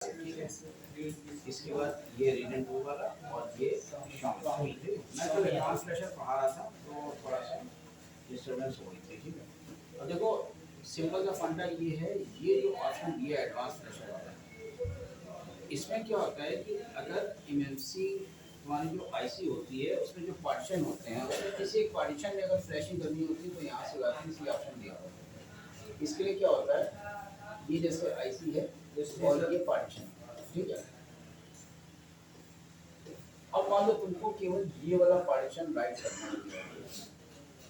ठीक है। इसके बाद ये रीजन 2 वाला और ये शाम को। मैं तो एडवांस प्रेशर पढ़ा रहा था तो थोड़ा सा डिस्टर्बेंस हो रही थी। ठीक है। और देखो सिंपल सा फंडा ये है, ये जो ऑप्शन दिया एडवांस प्रेशर वाला, इसमें क्या होता है कि अगर इमरजेंसी हमारी जो आईसी होती है उसमें जो पार्टीशन होते हैं, उसमें किसी एक पार्टीशन में अगर फ्लैशिंग करनी होती है तो यहाँ से लाके इसी ऑप्शन दिया होता है। इसके लिए क्या होता है, ये जैसे आईसी है और ये पार्टीशन, ठीक है। अब मान लो तुमको केवल ये वाला पार्टीशन राइट करना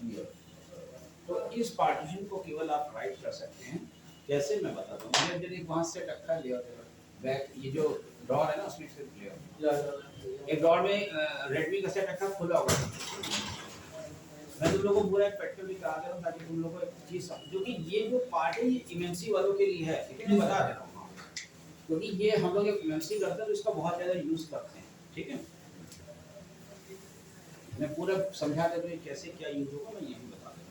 है, तो इस पार्टीशन को केवल आप राइट कर सकते हैं। कैसे मैं बताता हूँ। मैंने जब एक वहाँ से रखा लिया बैक, ये जो ड्रॉर है ना उसमें से लिया, एक ड्रॉर में रेडमी का सेट रखा खुला हुआ। मैं तुम लोगों को पूरा एक प्रैक्टिकल भी करा दे रहा हूँ ताकि तुम लोगों को एक चीज समझो कि ये जो पार्ट है ये इमेंसी वालों के लिए है, ठीक है। मैं बता दे रहा हूँ क्योंकि ये हम लोग इमेंसी करते हैं तो इसका बहुत ज़्यादा यूज़ करते हैं, ठीक है। मैं पूरा समझा देता हूँ कैसे क्या यूज़ होगा, मैं ये भी बता देता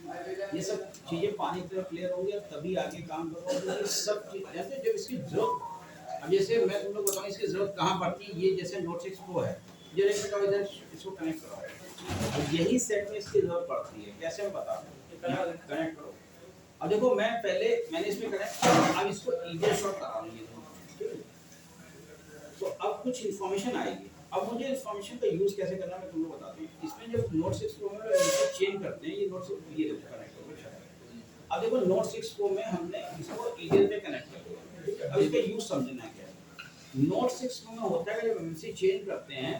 हूँ। ये सब चीज़ें पानी की तरह क्लियर होंगी तभी आगे काम करोगे। ये सब चीज़ जैसे जब इसकी जरूरत, अब जैसे मैं तुम लोग बताऊँ इसकी जरूरत कहाँ पड़ती है। ये जैसे नोट 6 प्रो है, ये इधर इसको कनेक्ट करो, यही सेट में इसकी जरूरत पड़ती है। कैसे मैं बता दूँ, कनेक्ट करो। अब देखो मैंने इसमें कनेक्ट, अब इसको ईजर शॉट कराऊंगी, तो अब कुछ इन्फॉर्मेशन आएगी। अब मुझे इन्फॉर्मेशन का यूज कैसे करना मैं तुमको बताता हूँ। इसमें जब नोट 6 प्रो में इसको चेंज करते हैं, ये नोट 6 ये देखो कनेक्ट हो गया। अब देखो नोट 6 प्रो में हमने इसको ईजर पे कनेक्ट कर दिया, ठीक है। अब इसका यूज समझना क्या है। नोट 6 प्रो में होता है जब एमएमसी चेंज करते हैं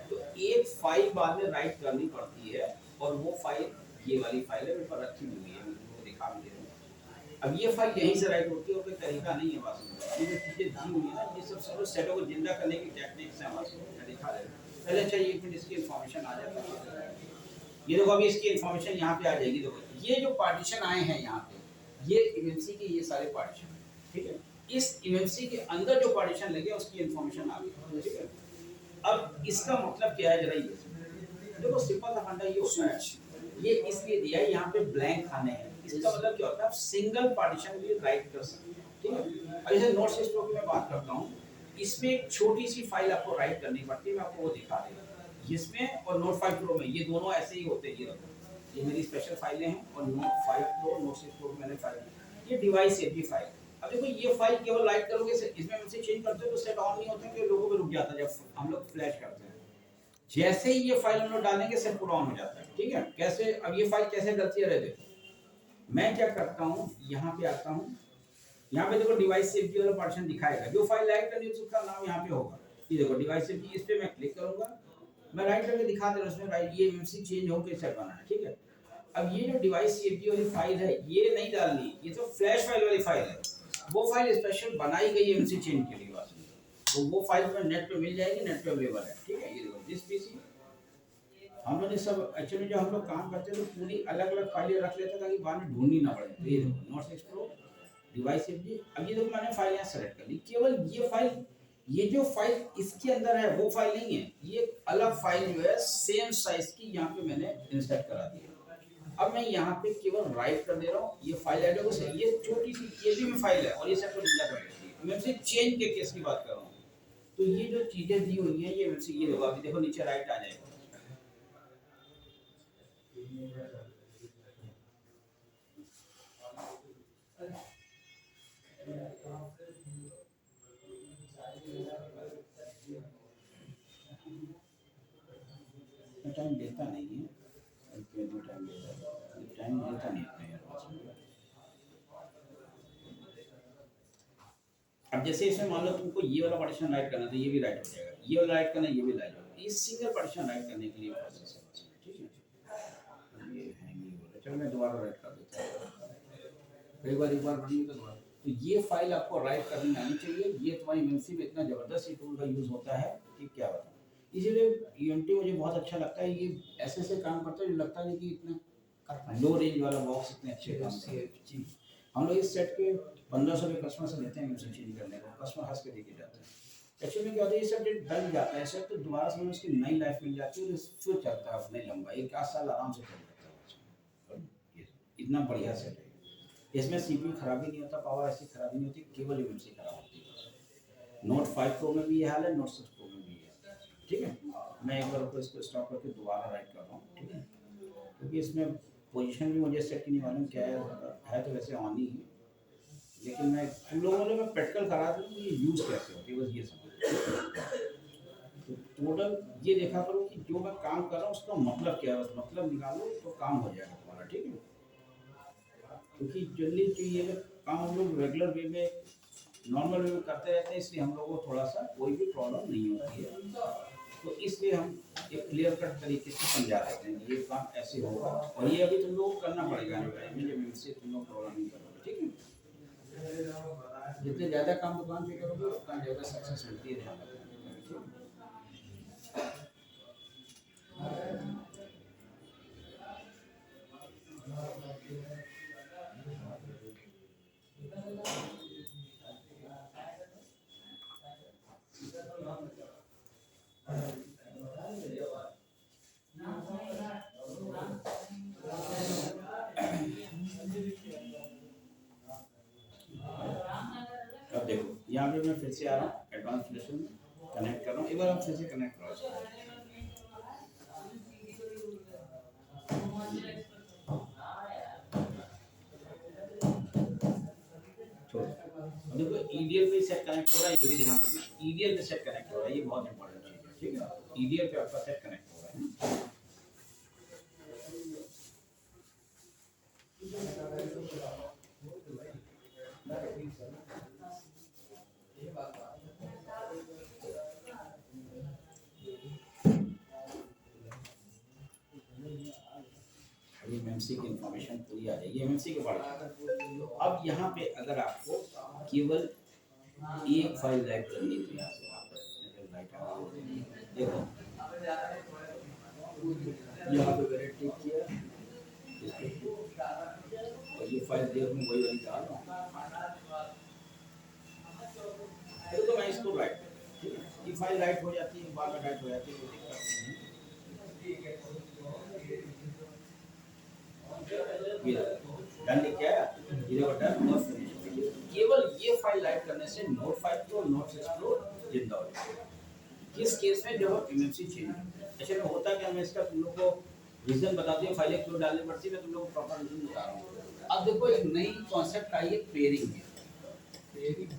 तो एक फाइल बाद में राइट करनी पड़ती है, और वो फाइल ये वाली फाइल है, मेरे पर रखी हुई है, मैं तुमको दिखा भी दे रहा हूँ। अब ये फाइल यहीं से राइट होती है और कोई तरीका नहीं है वास्तव में। ये जो चीजें दी हुई है ना, ये सब सब सेटों को जिंदा करने की टेक्निक्स हैं वास्तव में। मैं दिखा दे रहा हूँ पहले। अच्छा एक मिनट इसकी इन्फॉर्मेशन आ जाता है। ये देखो अभी इसकी इन्फॉर्मेशन यहाँ पे आ जाएगी। देखो ये जो पार्टीशन आए हैं यहाँ पे, ये इमेंसी के ये सारे पार्टीशन है, ठीक है। इस इमेंसी के अंदर जो पार्टीशन लगे उसकी इन्फॉर्मेशन आ गई, ठीक है। अब इसका मतलब क्या है जरा ये देखो, सिंपल सा फंडा ये होता है। ये इसलिए दिया है यहाँ पे ब्लैंक खाने हैं। इसका मतलब क्या होता है, आप सिंगल पार्टीशन भी राइट कर सकते हैं, ठीक है। अब जैसे नोट 6 प्रो की मैं बात करता हूँ, इसमें एक छोटी सी फाइल आपको राइट करनी पड़ती है, मैं आपको वो दिखा देगा। इसमें और नोट 5 प्रो में ये दोनों ऐसे ही होते हैं। ये मेरी स्पेशल फाइलें हैं, और नोट 5 प्रो नोट 6 प्रो मैंने फाइल, ये डिवाइस सेफ्टी फाइल। अब देखो ये फाइल केवल राइट करोगे, इसमें हमसे चेंज करते हो तो सेट ऑन नहीं होता, कि लोगों पे रुक जाता है जब हम लोग फ्लैश करते हैं। जैसे ही ये फाइल हम लोग डालेंगे सेट पूरा ऑन हो जाता है, ठीक है। कैसे, अब ये फाइल कैसे डलती है, देखो मैं क्या करता हूँ, यहाँ पे आता हूँ, यहाँ पे देखो डिवाइस सेफ्टी वाला पार्टीशन दिखाएगा। जो फाइल राइट करनी है उसका नाम यहाँ पे होगा। ये देखो डिवाइस सेफ्टी, इस पे मैं क्लिक करूंगा, मैं राइट करके दिखा दे रहा हूँ। उसमें राइट ये एमएमसी चेंज होकर सेट बना है, ठीक है। अब ये जो डिवाइस सेफ्टी वाली फाइल है ये नहीं डालनी, ये तो फ्लैश फाइल वाली फाइल है। वो फाइल स्पेशल बनाई गई है एमएमसी चेंज के लिए वास्ते, तो वो फाइल तुम्हें नेट पे मिल जाएगी, नेट पे अवेलेबल है, ठीक है। ये देखो दिस पीसी, हम लोग सब एक्चुअली जो हम लोग काम करते हैं तो पूरी अलग अलग फाइलें रख लेते हैं ताकि बाद में ढूंढनी ना पड़े। तो ये देखो नोट 6 प्रो डिवाइस सेफ्टी। अब ये देखो मैंने फाइल यहाँ सेलेक्ट कर ली, केवल ये फाइल, ये जो फाइल इसके अंदर है वो फाइल नहीं है, ये अलग फाइल जो है सेम साइज की यहाँ पे मैंने इंसर्ट करा दी है। अब मैं यहाँ पे केवल राइट कर दे रहा हूँ, ये फाइल ऐड होगा। ये छोटी सी ये भी फाइल है और ये सब जिंदा कर देती है। मैं सिर्फ चेंज के केस की बात कर रहा हूँ। तो ये जो चीजें दी हुई है ये देखो, अभी देखो नीचे राइट आ जाएगा। टाइम देता नहीं है, टाइम देता नहीं अपने यार पास में। अब जैसे इसमें मान लो तुमको ये वाला पार्टीशन राइट करना तो ये भी राइट हो जाएगा, ये वाला राइट करना ये भी राइट हो जाएगा। इस सिंगल पार्टीशन राइट करने के लिए प्रोसेस है, ठीक है। ये हैंगिंग हो रहा है, चलो मैं दोबारा राइट कर देता हूँ। कई बार एक बार बनी तो दोबारा, तो ये फाइल आपको राइट करनी आनी चाहिए। ये तुम्हारी मेमोरी में इतना जबरदस्त ये टूल का यूज होता है कि क्या बताऊं। इसीलिए यूएमटी मुझे बहुत अच्छा लगता है। ये ऐसे ऐसे काम करता है जो लगता नहीं कि इतना लो रेंज वाला बॉक्स इतने अच्छे काम करता है। हम लोग इस सेट के 1500 रुपये कस्टमर से लेते हैं मेमोरी चेंज करने को, कस्टमर हंस के देके जाते हैं। एक्चुअली में क्या होता है, ये सब जब डल जाता है सेट तो दोबारा से उसकी नई लाइफ मिल जाती है और फिर चलता है अपने लंबा 1 आध साल आराम से चल जाता है। इतना बढ़िया सेट है। इसमें सीपीयू खराबी नहीं होता, पावर ऐसी खराबी नहीं होती, केवल एमएमसी खराब होती है। नोट 5 प्रो में भी ये हाल है, नोट 6 प्रो में भी है। ठीक है, मैं एक बार इसको स्टॉप करके दोबारा राइट कर रहा हूँ। ठीक है, क्योंकि इसमें पोजीशन भी मुझे सेट की नहीं मालूम क्या है तो वैसे ऑन ही है, लेकिन मैं तुम लोगों ने मैं प्रैक्टिकल करा दूँ ये यूज़ कैसे होती है, बस ये समझ। तो टोटल ये देखा करो कि जो मैं काम कर रहा हूँ उसका मतलब क्या है, बस मतलब निकालो तो काम हो जाएगा तुम्हारा। ठीक है, क्योंकि जनरली जो ये काम हम लोग रेगुलर वे में नॉर्मल वे में करते रहते हैं, इसलिए हम लोगों को थोड़ा सा कोई भी प्रॉब्लम नहीं होती है। तो इसलिए हम एक क्लियर कट तरीके से समझा देते हैं कि ये काम ऐसे होगा, और ये अभी तुम लोगों को करना पड़ेगा जब इनसे तुम लोग प्रॉब्लम नहीं करोगे। ठीक है, जितने ज़्यादा काम दुकान पे करोगे उतना ज़्यादा सक्सेस मिलती है। अब देखो यहाँ पे मैं फिर से आ रहा हूँ एडवांस लेसन में, कनेक्ट कर रहा हूँ, एक बार हम फिर से कनेक्ट करो। देखो ईडीएल पे सेट कनेक्ट हो रहा है, ये भी ध्यान रखना, ईडीएल पे सेट कनेक्ट हो रहा है, ये बहुत इंपॉर्टेंट चीज है। ठीक है, ईडीएल पे आपका सेट कनेक्ट हो रहा है। एमएमसी की इंफॉर्मेशन पूरी आ जाएगी, एमएमसी के बारे में। अब यहाँ पे अगर आपको केवल एक फाइल राइट करनी है तो यहाँ से आप राइट देखो, यहाँ पे मैंने टिक किया और ये फाइल देख में वही वाली डाल रहा हूँ, तो मैं इसको राइट, ये फाइल राइट हो जाती है, बाद में राइट हो जाती है, कोई दिक्कत नहीं है। डन लिख क्या ये देखो, डन और फिनिश। केवल ये फाइल राइट करने से नोट 5 प्रो नोट 6 प्रो जिंदा हो जाएगा। किस केस में जब एमएमसी चेंज ऐसे में होता क्या, मैं इसका तुम लोग को रीजन बता दूं, फाइलें क्यों डालनी पड़ती है, मैं तुम लोग को प्रॉपर रीजन बता रहा हूँ। अब देखो एक नई कॉन्सेप्ट आई है पेयरिंग की। पेयरिंग,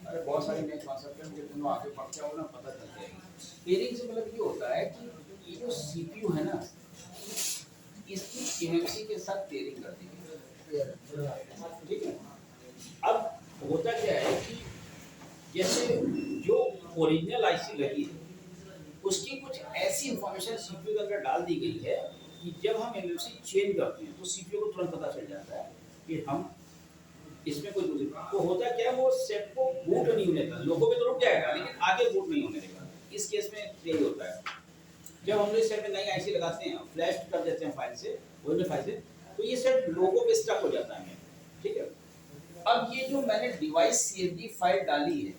अरे बहुत सारी नई कॉन्सेप्ट है, मुझे तुम आगे पढ़ते हो ना पता चल जाएगी। पेयरिंग से मतलब ये होता है कि ये जो सीपीयू है ना, इसकी एमएमसी के साथ पेयरिंग कर दी गई। ठीक है, अब होता क्या है कि जैसे जो ओरिजिनल आईसी लगी है उसकी कुछ ऐसी इंफॉर्मेशन सीपीयू के अंदर डाल दी गई है कि जब हम एमएमसी चेंज करते हैं तो सीपीयू को तुरंत पता चल जाता है कि हम इसमें कोई दूसरी, तो होता क्या है वो सेट को बूट नहीं होने देता, लोगों पे तो रुक जाएगा लेकिन आगे बूट नहीं होने देगा। इस केस में यही होता है, जब हम लोग सेट में नई आईसी लगाते हैं, फ्लैश कर देते हैं फाइल से, ओरिजिनल फाइल से, तो ये सेट लोगों पे स्टक हो जाता है। ठीक है, अब ये जो मैंने डिवाइस सीएमडी फाइल डाली है,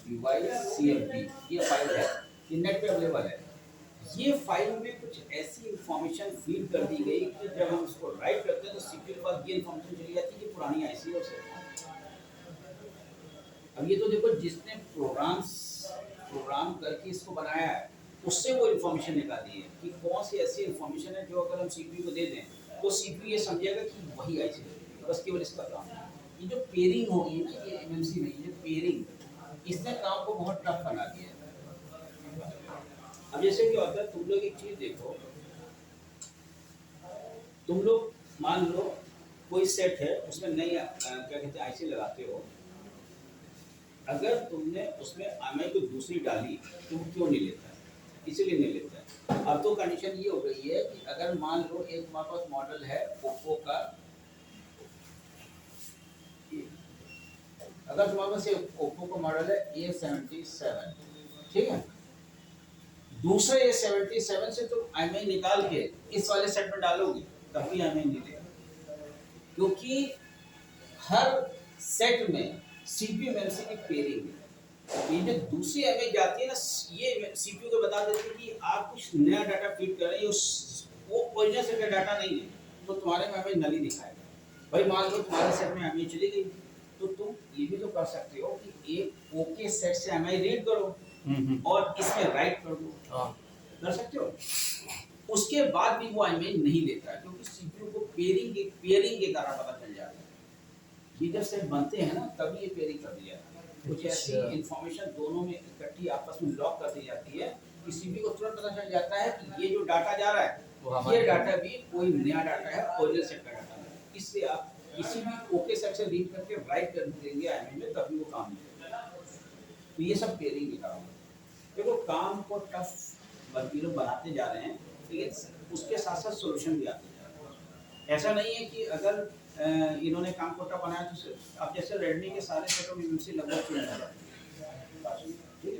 डिवाइस सीएमडी ये फाइल है, ये नेट पे अवेलेबल है। ये फाइल में कुछ ऐसी इंफॉर्मेशन फीड कर दी गई कि जब हम इसको राइट करते हैं तो सीपीयू के पास ये इंफॉर्मेशन चली जाती है कि पुरानी आईसी है उसे। अब ये तो देखो जिसने प्रोग्राम करके इसको बनाया है उससे वो इंफॉर्मेशन निकाली है कि कौन सी ऐसी इंफॉर्मेशन है जो अगर हम सीपीयू को दे दें तो सीपीयू ये समझेगा कि वही आईसी है, बस केवल इसका काम है। ये जो पेयरिंग होगी ना, ये एमएमसी में ये पेयरिंग इसने काम को बहुत टफ बना दिया है। अब जैसे क्या होता है, तुम लोग एक चीज देखो, तुम लोग मान लो कोई सेट है उसमें नई क्या कहते हैं आईसी लगाते हो, अगर तुमने उसमें एमआई को दूसरी डाली तो क्यों नहीं लेता है, इसीलिए नहीं लेता है। अब तो कंडीशन ये हो गई है कि अगर मान लो एक हमारे पास मॉडल है ओप्पो का, अगर तुम्हारे पास ओप्पो का मॉडल है A77, ठीक है, दूसरे A77 से तुम एमआई निकाल के इस वाले सेट में डालोगे तब भी एमआई नहीं लेगा, क्योंकि हर सेट में सीपीयू एमएमसी की पेयरिंग है। ये जो दूसरी एमआई जाती है ना, ये सीपीयू को बता देती है कि आप कुछ नया डाटा फीड कर रहे हैं, वो ओरिजिनल सेट का डाटा नहीं है, तो तुम्हारे में एमआई नल ही दिखाएगा। भाई मान लो तुम्हारे सेट में एमआई चली गई, तो तुम ये भी तो कर सकते हो कि एक ओके सेट से एमआई रीड करो और इसमें राइट कर दो। हाँ, कर सकते हो। उसके बाद भी वो एमआई नहीं देता है, क्योंकि सीपीयू को पेयरिंग के द्वारा पता चल जाता है। ये जब सेट बनते हैं ना, तभी ये पेयरिंग कर दिया है। कुछ ऐसी इंफॉर्मेशन दोनों में इकट्ठी आपस में लॉक कर दी जाती है कि सीपीयू को तुरंत पता चल जाता है कि ये जो डाटा जा रहा है, ये डाटा भी कोई नया डाटा है, ओरिजिनल सेट का डाटा है। इसलिए आप किसी भी ओके सेट से रीड करके राइट कर देंगे एमआई में, तभी वो काम करेगा। तो ये सब पेयरिंग के काम है। देखो काम को टफ लोग बनाते जा रहे हैं, लेकिन उसके साथ साथ सोल्यूशन भी आते जा रहे हैं। ऐसा नहीं है कि अगर इन्होंने काम को टफ बनाया तो अब जैसे रेडमी के सारे सेटों में यूसी लगभग चेंज हो जाती है।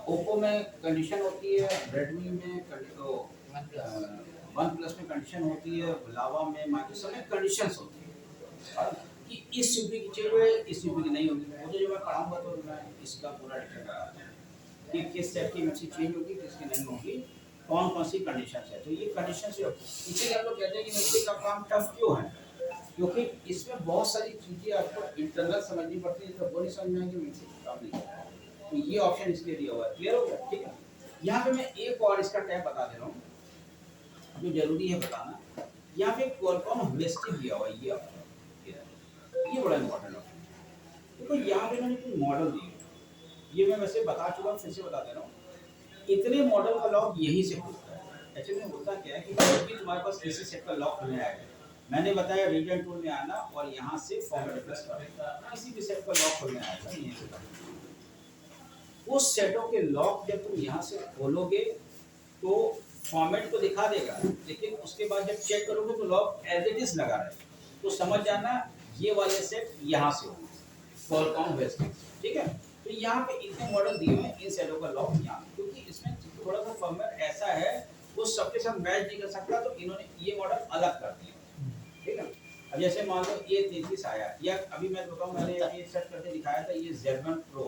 ओप्पो में कंडीशन होती है, रेडमी में वन प्लस में कंडीशन होती है, लावा में, माइक्रोसॉफ्ट में कंडीशंस होती है कि इस यूपी की चाहिए, इस यूपी की नहीं होगी। मुझे जो मैं पढ़ाऊंगा तो मैं इसका पूरा डिटेल बताता हूँ कि किस सेट की मेमोरी चेंज होगी, किसकी नहीं होगी, कौन कौन सी कंडीशन है। तो ये कंडीशन से इसीलिए हम लोग कहते हैं कि मेमोरी का काम टफ क्यों है, क्योंकि इसमें बहुत सारी चीज़ें आपको इंटरनल समझनी पड़ती है, तो वो नहीं समझ में आएंगे मेमोरी का काम नहीं करता। तो ये ऑप्शन इसलिए दिया हुआ है। क्लियर हो गया? ठीक है। यहाँ पे मैं एक और इसका टैब बता दे रहा हूँ जो जरूरी है बताना। यहाँ पे कॉलकॉम होलिस्टिक दिया हुआ है, ये ऑप्शन, ये बड़ा इंपॉर्टेंट ऑप्शन है। देखो यहाँ पे मैंने कोई मॉडल दिए, ये मैं वैसे बता चुका हूँ, फिर से बता दे रहा हूँ। इतने मॉडल का लॉक यही से खुलता है। एक्चुअली में होता क्या है कि जब भी तुम्हारे पास किसी सेट का लॉक खुलने आएगा, मैंने बताया रीजन टूल में आना और यहाँ से फॉर्मेट प्रेस करना, किसी भी सेट का लॉक खुलने आएगा यहीं से करना। उस सेटों के लॉक जब तुम यहाँ से खोलोगे तो फॉर्मेट तो दिखा देगा, लेकिन उसके बाद जब चेक करोगे तो लॉक एज इट इज लगा रहे, तो समझ जाना ये वाले सेट यहाँ से होंगे, कॉलकॉम वेस्टिंग। ठीक है। तो यहाँ पे इतने मॉडल दिए हुए हैं इन सेटों का लॉक यहाँ, क्योंकि इसमें थोड़ा सा फॉर्मेट ऐसा है वो सबके साथ मैच नहीं कर सकता, तो इन्होंने ये मॉडल अलग कर दिया। ठीक है। अब जैसे मान लो ये 33 आया, या अभी मैं बताऊँ, मैंने ये सेट करके दिखाया था, ये Z1 Pro,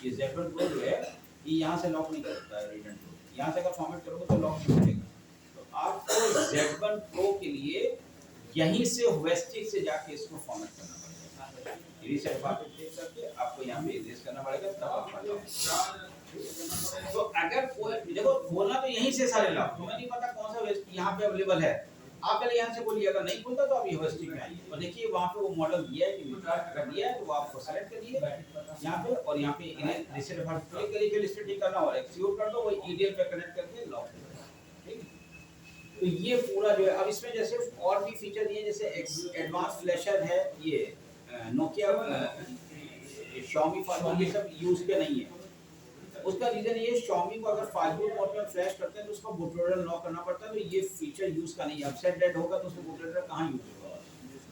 ये Z1 Pro जो है ये यहाँ से लॉक नहीं करता है रीजन टूल, यहाँ से अगर फॉर्मेट करोगे तो लॉक नहीं करेगा। तो आपको Z1 Pro के लिए यहीं से वेस्टिक से जाके इसको फॉर्मेट करना पड़ेगा, रीसेट वापस देख करके आपको यहाँ पे इरेज करना पड़ेगा, तब आप तो अगर कोई देखो खोलना तो यहीं से सारे लॉक, तुम्हें नहीं पता कौन सा वेस्ट यहाँ पे अवेलेबल है, आप पहले यहाँ से बोलिए, अगर नहीं खुलता तो आप ये वेस्टिक में आइए और देखिए वहाँ पे वो मॉडल दिया है कि कर दिया है, तो आपको सेलेक्ट करिए यहाँ पे और यहाँ पे इन्हें रीसेट पर क्लिक करिए, फिर इस पे टिक करना और एक्सिक्यूट कर दो, वो ईडीएल पे कनेक्ट करके लॉक हो जाएगा। ठीक है। तो ये पूरा जो है, अब इसमें जैसे और भी फीचर दिए, जैसे एडवांस फ्लैशर है, ये नोकिया Xiaomi फाइबर ये सब यूज पे नहीं है। उसका रीजन ये, Xiaomi को अगर फाइबर मोड में फ्लैश करते हैं तो उसको बूटलोडर लॉक करना पड़ता है, तो ये फीचर यूज का नहीं है। अपसाइड डेड होगा तो उसको बूटलोडर कहाँ यूज होगा।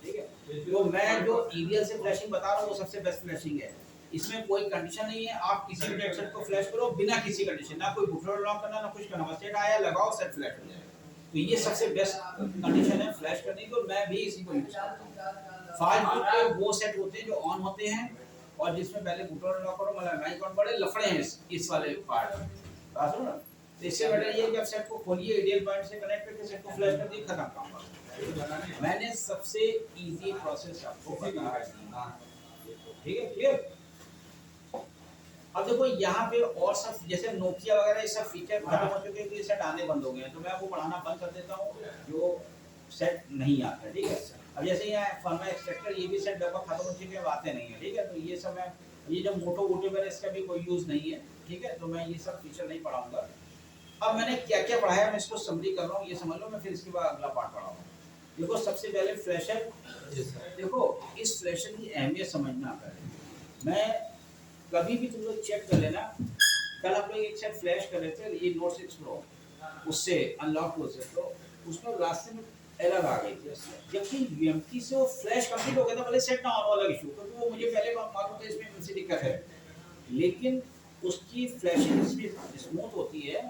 ठीक है। तो मैं जो ईवीएल से फ्लैशिंग बता रहा हूँ वो सबसे बेस्ट फ्लैशिंग है, इसमें कोई कंडीशन नहीं है, आप किसी भी डेटा सेट को फ्लैश करो बिना किसी कंडीशन, ना कोई बूटलोडर लॉक करना, ना कुछ करना, बस सेट आया लगाओ, सेट फ्लैश हो जाएगा। तो ये सबसे बेस्ट कंडीशन है फ्लैश करने की, और मैं भी इसी को यूज करता हूँ। फाइल के वो सेट होते हैं जो ऑन होते हैं और जिसमें पहले बूटलोडर लॉक करो, मतलब माइक ऑन बड़े लफड़े हैं इस वाले पार्ट में, बात सुनो ना। तो इससे बेटर ये कि आप सेट को खोलिए, आइडियल पॉइंट से कनेक्ट करके सेट को फ्लैश कर दिए, खत्म काम। मैंने सबसे इजी प्रोसेस आपको बताया। ठीक है, क्लियर। अब देखो यहाँ पे और सब जैसे नोकिया वगैरह ये सब फीचर खत्म हो चुके हैं, तो ये सेट आने बंद हो गए हैं, तो मैं वो पढ़ाना बंद कर देता हूँ जो सेट नहीं आता है। ठीक है। अब जैसे यहाँ फर्मा एक्सट्रैक्टर, ये भी सेट लगभग खत्म हो चुके हैं, आते नहीं है। ठीक है। तो ये सब मैं, ये जो मोटो वोटो है इसका भी कोई यूज नहीं है। ठीक है। तो मैं ये सब फीचर नहीं पढ़ाऊंगा। अब मैंने क्या क्या पढ़ाया मैं इसको समरी कर रहा हूँ, ये समझ लो, मैं फिर इसके बाद अगला पार्ट पढ़ाऊंगा। देखो सबसे पहले फ्लैशर, देखो इस फ्लैशर की अहमियत समझना आता है। मैं कभी भी तुम लोग चेक कर लेना, कल आप लोग एक सेट फ्लैश कर रहे थे, ये नोट 6 Pro, उससे अनलॉक हो सकते हो, उसमें रास्ते में एरर आ गई थी, जबकि यूएमटी से वो फ्लैश कंप्लीट हो गया था, भले सेट ना ऑन वाला इशू, क्योंकि वो मुझे पहले मालूम था इसमें मुझसे दिक्कत है, लेकिन उसकी फ्लैशिंग इतनी स्मूथ होती है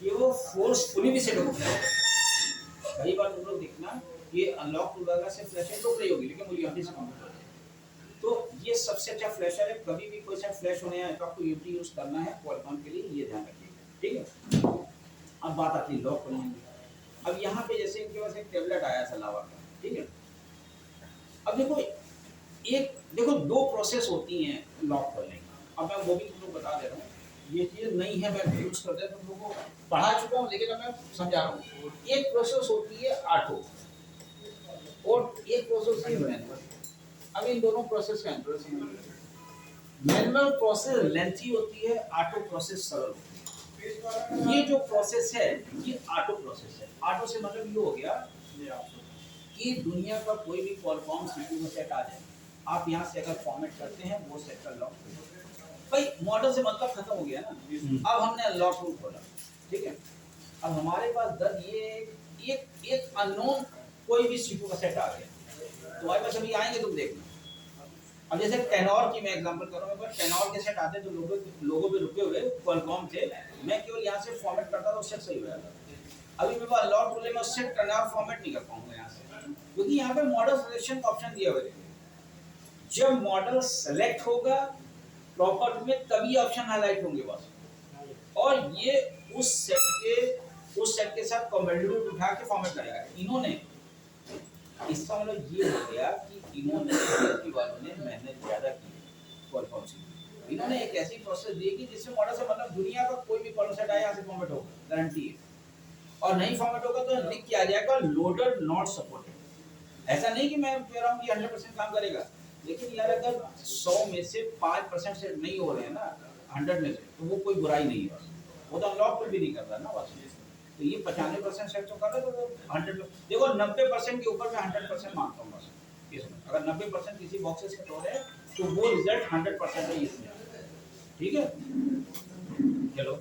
कि वो फोर्सफुली भी सेट होता है। कई बार तुम लोग देखना ये अनलॉक टूल से फ्लैशिंग रुक रही होगी, लेकिन वो यूएमटी से कंप्लीट होती है। तो ये सबसे अच्छा फ्लैशर है, कभी भी कोई सा फ्लैश होने आए तो आपको यूटी यूज करना है क्वालकॉम के लिए, ये ध्यान रखिएगा। ठीक है। अब बात आती है लॉक करने की। अब यहाँ पे जैसे इनके पास एक टेबलेट आया था लावा का, ठीक है, अब देखो दो प्रोसेस होती हैं लॉक खोलने की। अब मैं वो भी तुम लोग बता दे रहा हूँ, ये चीज नहीं है, मैं यूज करते हैं तुम लोगों को पढ़ा चुका हूँ, लेकिन अब मैं समझा रहा हूँ। एक प्रोसेस होती है ऑटो और एक प्रोसेस है मैनुअल। अब इन दोनों प्रोसेस का अंतर समझिए। मैनुअल प्रोसेस लेंथी होती है, ऑटो प्रोसेस सरल होती है। ये जो प्रोसेस है ये ऑटो प्रोसेस है। ऑटो से मतलब ये हो गया कि दुनिया का कोई भी कॉलकॉम सीपीयू में सेट आ जाए, आप यहाँ से अगर फॉर्मेट करते हैं वो सेट कर लॉक हो जाए। भाई मॉडल से मतलब खत्म हो गया ना। अब हमने अनलॉक रूल खोला, ठीक है। अब हमारे पास दस ये एक अननोन कोई भी सीपीयू का सेट आ गया, तुम्हारे पास अभी आएंगे तुम देखना। अब जैसे टेनोर की मैं एग्जांपल कर रहा हूँ, पर टेनोर के सेट आते हैं जो लोगों पे रुके हुए क्वालकॉम थे, मैं केवल यहाँ से फॉर्मेट करता था, सेट सही हो जाता। अभी मेरे पास अनलॉक रूल है, मैं उससे टेनोर फॉर्मेट नहीं कर पाऊंगा यहाँ से, क्योंकि यहाँ पे मॉडल सिलेक्शन का ऑप्शन दिया हुआ है। जब मॉडल सेलेक्ट होगा प्रॉपर्टी में तभी ऑप्शन हाईलाइट होंगे बस, और ये उस सेट के साथ कंपैटिबिलिटी उठा के फॉर्मेट करेगा। इन्होंने इसका मतलब ये हो गया कि इन्होंने की वालों ने मेहनत ज्यादा की कॉलकॉम से। इन्होंने एक ऐसी प्रोसेस दी कि जिससे मॉडल से मतलब दुनिया का कोई भी कॉलम सेट आया यहाँ से फॉर्मेट होगा, गारंटी है। और नहीं फॉर्मेट होगा तो लिख के आ जाएगा लोडर नॉट सपोर्टेड। ऐसा नहीं कि मैं कह रहा हूँ कि 100% काम करेगा, लेकिन यार अगर 100 में से 5% से नहीं हो रहे हैं ना 100 में से, तो वो कोई बुराई नहीं है बस, वो तो अनलॉक भी नहीं कर रहा ना बस। तो ये 95% सेट तो कर रहा है, तो वो 100 देखो 90% के ऊपर मैं 100% मानता हूँ बस। इसमें अगर 90% किसी बॉक्सेस के हो रहे हैं तो वो रिजल्ट 100% है इसमें, ठीक है। चलो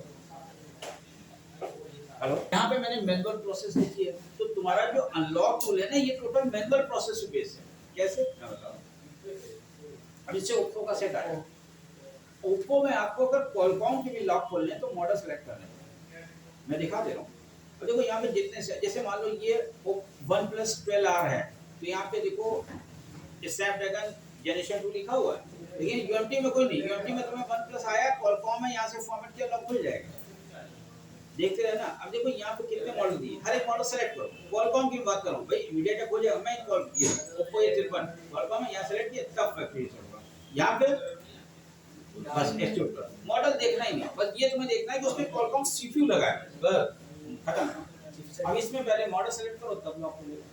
हेलो, यहाँ पे मैंने मैनुअल प्रोसेस लिखी है, तो तुम्हारा जो अनलॉक टूल है ना ये टोटल मैनुअल प्रोसेस बेस है। कैसे मैं बताऊँ। अब इससे ओप्पो का सेट आया, ओप्पो में आपको अगर क्वालकॉम के भी लॉक खोलने हैं तो मॉडल सेलेक्ट करना है, मैं दिखा दे रहा हूँ। तो देखो यहाँ पे जितने से, जैसे मान लो ये OnePlus 12R है, तो यहाँ पे देखो स्नैपड्रैगन जनरेशन 2 लिखा हुआ है, लेकिन यूएमटी में कोई नहीं। यूएमटी में तुम्हें OnePlus आया, क्वालकॉम है, यहाँ से फॉर्मेट किया लॉक खुल जाएगा, देखते रहना। अब देखो यहाँ पे कितने मॉडल दिए, हर एक मॉडल सेलेक्ट करो। क्वालकॉम की बात करूँ भाई, मीडियाटेक हो जाएगा, मैं कॉल किया ओप्पो A53 क्वालकॉम है, यहाँ सेलेक्ट किया तब फैक्ट्री चलूंगा। यहाँ पे बस एक्टिव कर, मॉडल देखना ही नहीं, बस ये तुम्हें देखना है कि उसमें क्वालकॉम सीपीयू लगा है, बस खत्म। अब इसमें पहले मॉडल सेलेक्ट करो तब लॉक खुलेगा।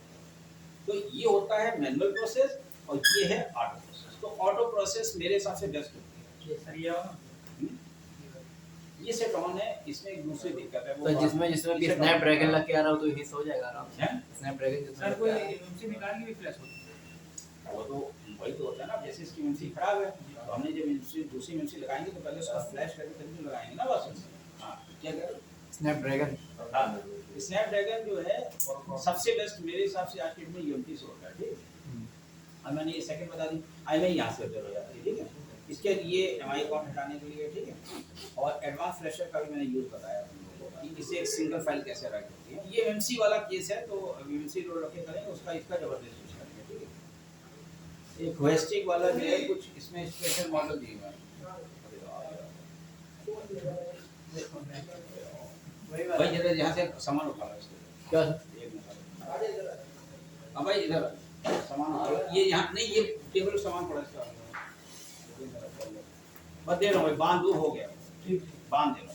तो ये होता है मैनुअल प्रोसेस और ये है ऑटो प्रोसेस। तो ऑटो प्रोसेस मेरे हिसाब से बेस्ट होती है। ये सेट ऑन है, इसमें एक दूसरी दिक्कत है वो, तो जिसमें भी स्नैपड्रैगन लग के आ रहा हो तो हिट हो जाएगा आराम से। स्नैपड्रैगन सर कोई एमसी निकाल के भी फ्लैश होती है, वो तो वही तो होता है ना। जैसे इसकी एमसी खराब है तो हमने जब एमसी दूसरी एमसी लगाएंगे तो पहले उसका फ्लैश करके तभी लगाएंगे ना बस। हां क्या कह रहे हो स्नैपड्रैगन। हां स्नैपड्रैगन जो है सबसे बेस्ट मेरे हिसाब से आज के डेट में यूएमटी से होता है, ठीक। अब मैंने ये सेकंड बता दी, आई यहां से हो जाती है, ठीक है। इसके लिए एमआई अकाउंट हटाने के लिए, ठीक है। और एडवांस फ्लैशर का भी मैंने यूज बताया कि इसे एक सिंगल फाइल कैसे राइट होती है। ये एमसी वाला केस है तो एमसी रोल रखे करेंगे, उसका इसका जबरदस्त यूज करेंगे, ठीक है। एक होस्टिक वाला भी है, कुछ इसमें स्पेशल मॉडल दिए हुए हैं। भाई जरा यहाँ से सामान उठा लो इसके, क्या एक मिनट। हाँ भाई इधर सामान उठा लो, ये यहाँ नहीं, ये टेबल पे सामान पड़ा इसका, बस दे रहा हूँ भाई, बांध दूर हो गया, ठीक, बांध दे रहा हूँ।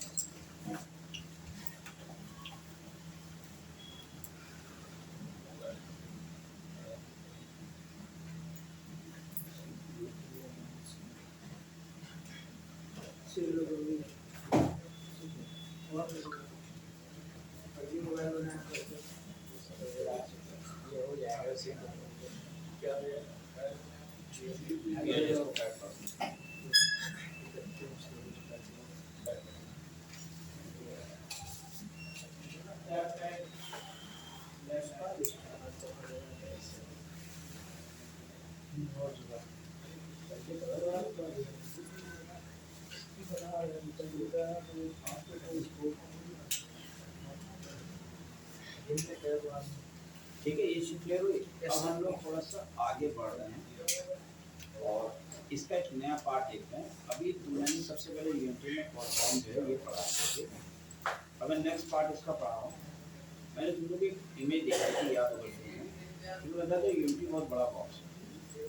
ठीक है, ये चीज क्लियर हुई। अब हम लोग थोड़ा सा आगे बढ़ रहे हैं और इसका एक नया पार्ट देखते हैं। अभी मैंने सबसे पहले यूएमटी में क्वालकॉम जो है ये पढ़ा है। अब मैं नेक्स्ट पार्ट इसका पढ़ा हूँ। मैंने तुम लोग एक इमेज दिखाई थी, याद होगा तुम्हें, तुमने बताया था यूएमटी बहुत बड़ा बॉक्स है।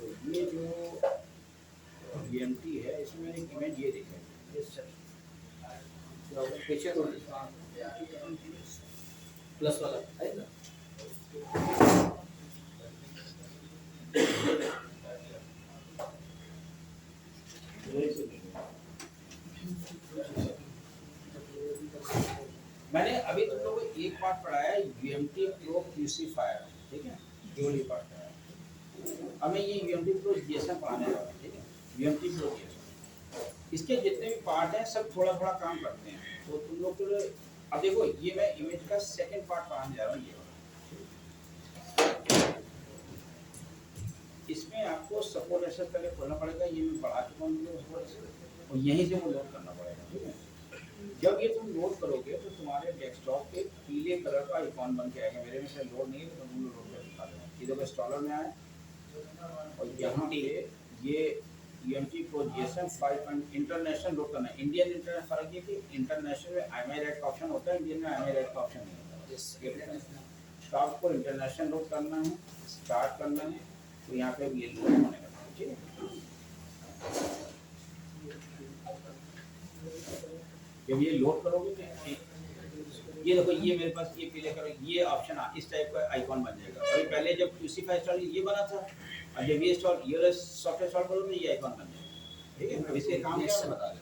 तो ये जो VMT है इसमें मैंने एक इमेज ये देखा है। Yes sir. तो पीछे तो प्लस वाला है ना। मैंने अभी तुम लोगों को एक पार्ट पढ़ाया है UMT Pro QC फायर, ठीक है, केवल ये पार्ट पढ़ाया। अब मैं ये UMT Pro GSM पढ़ाने वाला हूँ, ठीक है, UMT Pro GSM। इसके जितने भी पार्ट हैं सब थोड़ा थोड़ा काम करते हैं, तो तुम लोग को अब देखो ये मैं इमेज का सेकंड पार्ट पढ़ाने जा रहा हूँ, ये वाला। इसमें आपको सपोर्ट एसेस पहले खोलना पड़ेगा, ये मैं पढ़ा चुका हूँ, और यहीं से वो लोड करना पड़ेगा, ठीक है। जब ये तुम लोड करोगे तो तुम्हारे डेस्कटॉप पे पीले कलर का आइकॉन बन के आएगा। मेरे में से लोड नहीं है तो तुम लोड कर दिखा दूंगा। ये देखो इंस्टॉलर में आए और यहाँ पे ये UMT Pro GSM 5 international load करना है। इंडियन इंटरनेट फर्क ये कि इंटरनेशनल में IMI का ऑप्शन होता है, इंडियन में IMI का ऑप्शन नहीं होता। तो आपको इंटरनेशनल लोड करना है, स्टार्ट करना है, तो यहाँ पे ये लोड होने लगता है, ठीक है। जब ये लोड करोगे तो ये देखो ये मेरे पास ये पीले कलर ये ऑप्शन इस टाइप का आइकॉन बन जाएगा। अभी पहले जब QC फाइल इंस्टॉल ये बना था, और जब ये इंस्टॉल ये सॉफ्टवेयर इंस्टॉल करोगे तो ये आइकॉन बन जाएगा, ठीक है। अब इसके काम क्या है बता दें।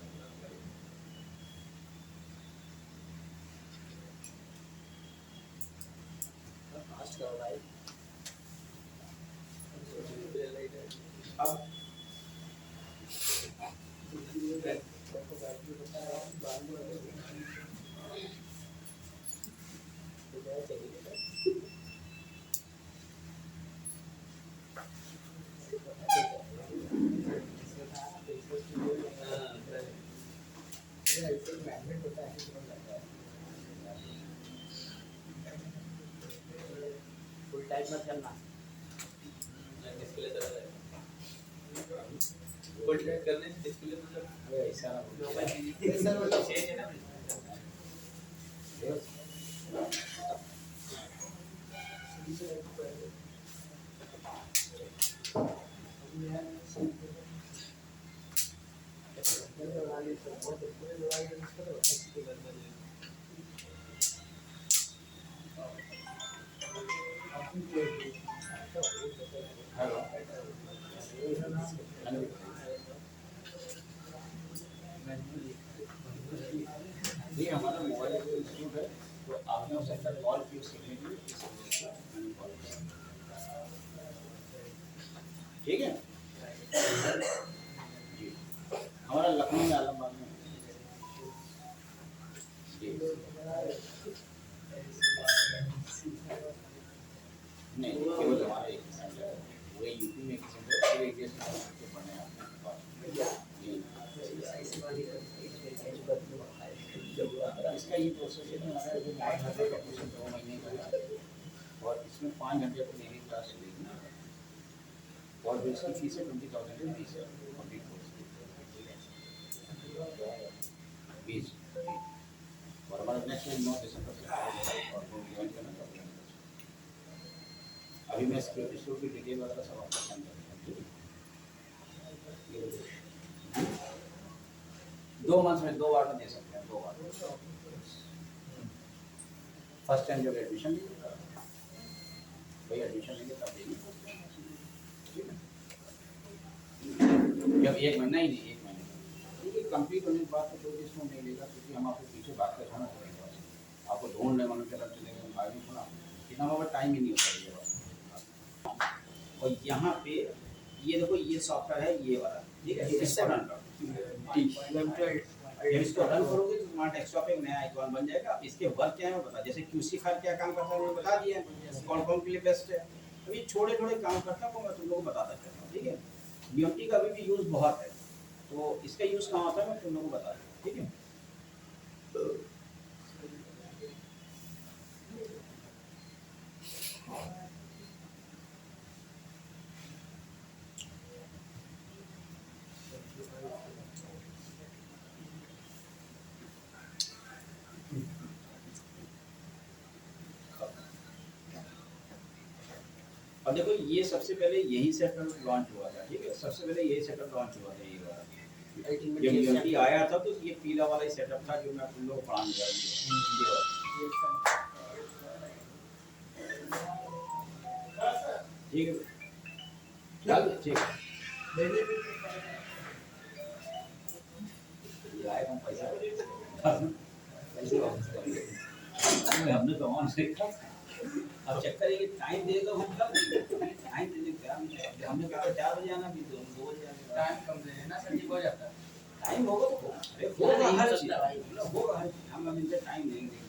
अब फुल टाइम मत करना। फुल टाइम करने से डिस्प्ले मतलब ऐसा ऐसा मतलब चेंज है ना। ये हमारा मोबाइल इंस्टीट्यूट है, तो आपने उस सेंटर कॉल की सीखने के लिए ठीक है जी। हमारा लखनऊ में आलमबाग में जी। नहीं केवल हमारे एक सेंटर है, वो यूपी में एक सेंटर है, एक सेंटर बने इसका ये प्रोसेस है हमारा जो 8 घंटे का कोर्स 2 महीने का है, और इसमें 5 घंटे की मेरी क्लास चलेगी, और जो इसकी फीस है 20,000 फीस है कंप्लीट कोर्स की 20। और हमारा नेक्स्ट 9 दिसंबर से और वो ज्वाइन करना चाहते हैं। अभी मैं सिक्योरिटी स्टोर की डिटेल वगैरह सब आपको सेंड कर दूँगा। 2 मंथ में 2 बार में दे सकते हैं, 2 बार। फर्स्ट टाइम जब एडमिशन लीजिएगा, भाई एडमिशन लेंगे तब देंगे, ठीक है। जब 1 महीना ही नहीं 1 महीने क्योंकि कंप्लीट होने के बाद तो 2 डिस्काउंट नहीं लेगा, क्योंकि हम आपको पीछे बात कर रहे हैं, आपको ढूंढने वालों चला चलेगा आगे थोड़ा इतना हमारा टाइम ही नहीं होता है। और यहाँ पे ये देखो ये सॉफ्टवेयर है ये वाला, ठीक है, इसको रन करो। इसको रन करोगे तो तुम्हारा डेस्कटॉप एक नया आइकॉन बन जाएगा। इसके वर्क क्या है मैं बता, जैसे QC फाइल क्या काम करता है मैंने बता दिया, कौन कौन के लिए बेस्ट है। अभी छोटे छोटे काम करता हूँ मैं तुम लोगों को बताता चलता हूँ, ठीक है। UMT का अभी भी यूज़ बहुत है, तो इसका यूज़ कहाँ होता है मैं तुम लोगों को बता दूँ, ठीक है। और देखो ये सबसे पहले यही से लॉन्च हुआ था, सबसे पहले ये सेटअप लॉन्च हुआ था ये वाला। अल्टीमेट जब GSM यूएमटी आया था तो ये पीला वाला ही सेटअप था जो मैं तुम लोग को पढ़ाने जा रही हूँ। ठीक है चल ठीक है ये आए हम पैसा पैसे वापस करेंगे हमने तो ऑन से अब चेक करेंगे टाइम देगा हम कब टाइम देने क्या हमने कहा 4 बजे आना भी तो 2 बजे आना टाइम कम दे ना सर जी हो जाता है टाइम होगा तो अरे होगा हर चीज होगा हर चीज हम इनसे टाइम देंगे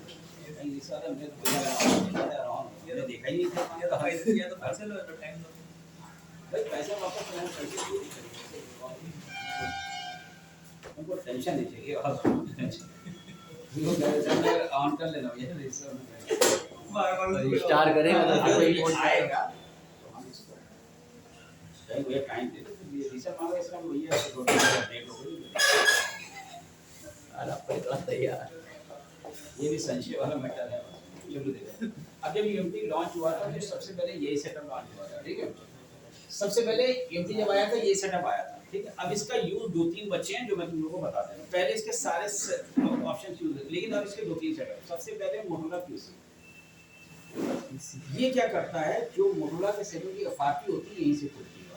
कहीं इस सारा मैं तो मैंने देखा ही नहीं था ये तो हाई किया तो पैसे लो तो टाइम दो भाई पैसा वापस करना चाहिए पूरी तरीके से हमको टेंशन नहीं चाहिए और वो कैसे ऑन कर लेना ये रजिस्टर स्टार करेगा तो अगर कोई ये फोन आएगा तो हम इसको कहीं भैया टाइम दे दो ये रिसर्च मांगा इसका भैया तो डेट हो गई अरे पैसा तैयार ये भी संशय वाला मैटर है चलो देखो अब जब यूएमटी लॉन्च हुआ था तो सबसे पहले यही सेटअप लॉन्च हुआ था ठीक है सबसे पहले यूएमटी जब आया था ये सेटअप आया था ठीक है अब इसका यूज 2-3 बचे हैं जो मैं तुम लोगों को बता दे रहा हूं पहले इसके सारे ऑप्शंस यूज है लेकिन अब इसके 2-3 सेटअप सबसे पहले मोटोरोला क्यूसी ये क्या करता है जो मोटोरोला के सेटों की एफआरपी होती है यहीं से खुलती है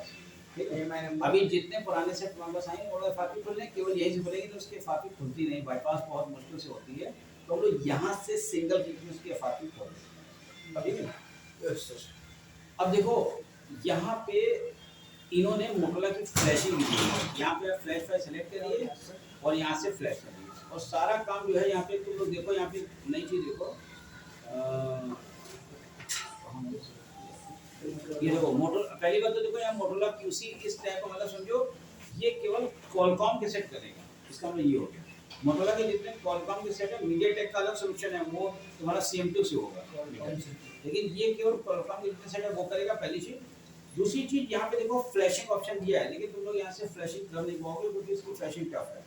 ठीक है अभी जितने पुराने सेट हमारे पास आए वो एफआरपी खुलने केवल यहीं से खुलेगी तो उसकी एफआरपी खुलती नहीं बाईपास बहुत मुश्किल से होती है तो हम लोग यहाँ से सिंगल क्लिक में उसकी एफआरपी खोल ठीक है अब देखो यहाँ पे इन्होंने मोटोरोला की फ्लैशिंग दी है यहाँ पे फ्लैश सेलेक्ट करिए और यहाँ से फ्लैश करिए और सारा काम जो है यहाँ पे तुम लोग देखो यहाँ पे नई चीज देखो ये देखो मोटो पहली बात तो देखो यहाँ मोटोरोला क्यूसी इस टाइप का मतलब समझो ये केवल कॉलकॉम के सेट करेगा इसका मतलब ये हो गया मोटोरोला के जितने कॉलकॉम के सेट है मीडियाटेक का अलग सॉल्यूशन है वो तुम्हारा CM2 से होगा लेकिन ये केवल कॉलकॉम के जितने सेट है वो करेगा पहली चीज दूसरी चीज यहाँ पे देखो फ्लैशिंग ऑप्शन दिया है लेकिन तुम लोग यहाँ से फ्लैशिंग कर नहीं पाओगे क्योंकि इसकी फ्लैशिंग टफ है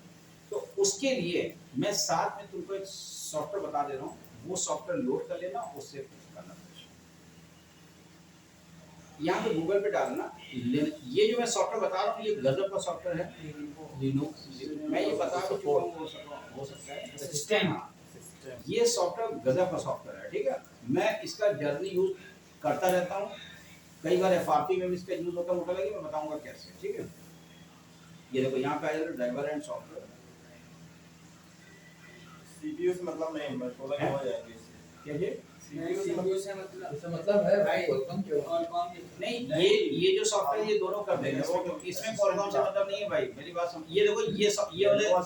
तो उसके लिए मैं साथ में तुमको एक सॉफ्टवेयर बता दे रहा हूँ वो सॉफ्टवेयर लोड कर लेना उससे करना यहाँ पे गूगल पे डालना ये जो मैं सॉफ्टवेयर बता रहा हूँ ये गजब का सॉफ्टवेयर है लिनक्स मैं ये बता चुका हूँ हो सकता है सिस्टम ये सॉफ्टवेयर गजब का सॉफ्टवेयर है ठीक है मैं इसका जर्नी यूज करता रहता हूँ कई बार एफआरपी में भी इसका यूज होता है मोटोरोला की मैं बताऊंगा कैसे ठीक है ये देखो यहाँ पे आ जाएगा ड्राइवर एंड सॉफ्टवेयर सीपीयू से मतलब नहीं मोटोरोला के हो जाएंगे क्या जी सीपीयू से मतलब है भाई कॉलकॉम के नहीं ये जो सॉफ्टवेयर ये दोनों कर देंगे वो इसमें कॉलकॉम से मतलब नहीं है भाई मेरी बात समझ ये देखो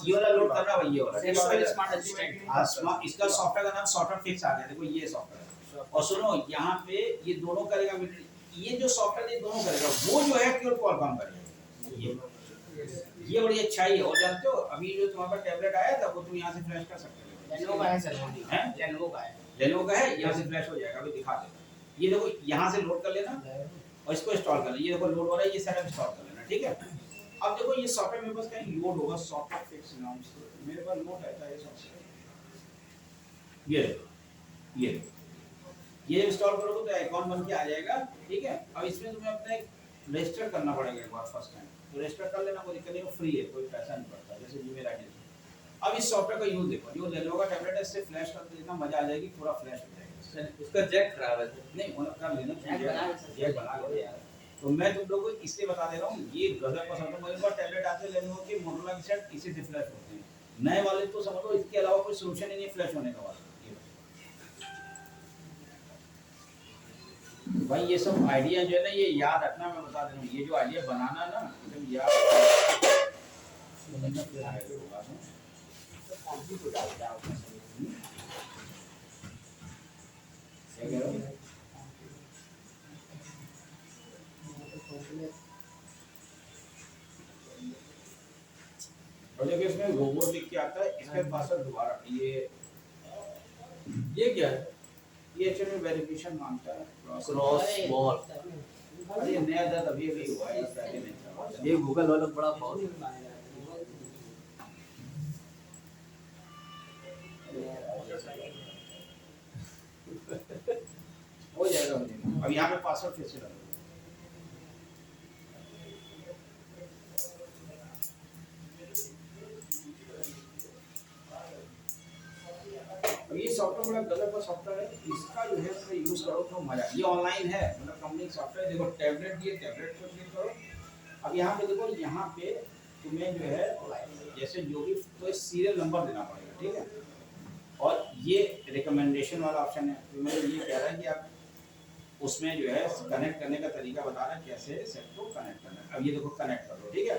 ये वाला लोड करना भाई ये वाला स्मार्ट असिस्टेंट इसका सॉफ्टवेयर का नाम सॉफ्टवेयर फिक्स आ गया देखो ये सॉफ्टवेयर और सुनो यहाँ पे ये दोनों करेगा ये जो सॉफ्टवेयर ये दोनों करेगा वो जो है केवल कॉलकॉम करेगा ये बड़ी अच्छाई है और जानते हो अभी जो तुम्हारे पास टैबलेट आया था वो तुम यहाँ से फ्लैश कर सकते हो लेनोवो का है सर हैं लेनोवो का है लेनोवो का है यहाँ से फ्लैश हो जाएगा अभी दिखा देगा ये देखो यहाँ से लोड कर लेना और इसको इंस्टॉल कर लेना ये देखो लोड हो रहा है ये सेटअप इंस्टॉल कर लेना ठीक है अब देखो ये सॉफ्टवेयर मेरे पास कहीं लोड होगा सॉफ्टवेयर फिक्स नाम से मेरे पास लोड रहता है ये सॉफ्टवेयर ये देखो ये ये इंस्टॉल करोगे तो आइकॉन बन के आ जाएगा ठीक है अब इसमें तुम्हें अपने रजिस्टर करना पड़ेगा एक बार फर्स्ट टाइम तो रजिस्टर कर लेना कोई दिक्कत नहीं फ्री है कोई पैसा नहीं पड़ता जैसे जीमेल आईडी अब इस सॉफ्टवेयर का यूज देखो जो लेनोवो का टैबलेट है इससे फ्लैश कर देना मजा आ जाएगी पूरा फ्लैश हो जाएगा उसका जैक खराब है नहीं होना कर लेना जैक बना लो यार तो मैं तुम लोगों को इसलिए बता दे रहा हूँ ये गजब का सॉफ्टवेयर मेरे पास टैबलेट आते हैं लेनोवो के मोटोरोला के सेट इसी से फ्लैश होते हैं नए वाले तो समझ लो इसके अलावा कोई सॉल्यूशन ही नहीं फ्लैश होने का वाला भाई ये सब आइडिया जो है ना ये याद रखना मैं बता दे रहा हूँ ये जो आइडिया बनाना ना एकदम याद और जब इसमें रोबोट लिख के आता है इसके पासवर्ड दोबारा ये क्या है ये एक्चुअली वेरिफिकेशन मांगता है क्रॉस वॉल अरे नया दर्द अभी अभी हुआ है पहले नहीं था ये गूगल वाला बड़ा बहुत हो जाएगा अब यहाँ पे पासवर्ड कैसे डालो बड़ा गलत सॉफ्टवेयर है, इसका जो है थोड़ा यूज़ करो तो मजा। ये ऑनलाइन है, मतलब कंपनी सॉफ्टवेयर। देखो टैबलेट दिए, टैबलेट पर क्लिक करो। अब यहाँ पे देखो, यहाँ पे तुम्हें जो है जैसे जो भी तो सीरियल नंबर देना पड़ेगा, ठीक है। और ये रिकमेंडेशन वाला ऑप्शन है, तो मतलब ये कह रहा है कि आप उसमें जो है कनेक्ट करने का तरीका बता रहा है कैसे सेट को कनेक्ट करना है। अब ये देखो कनेक्ट कर दो, ठीक है।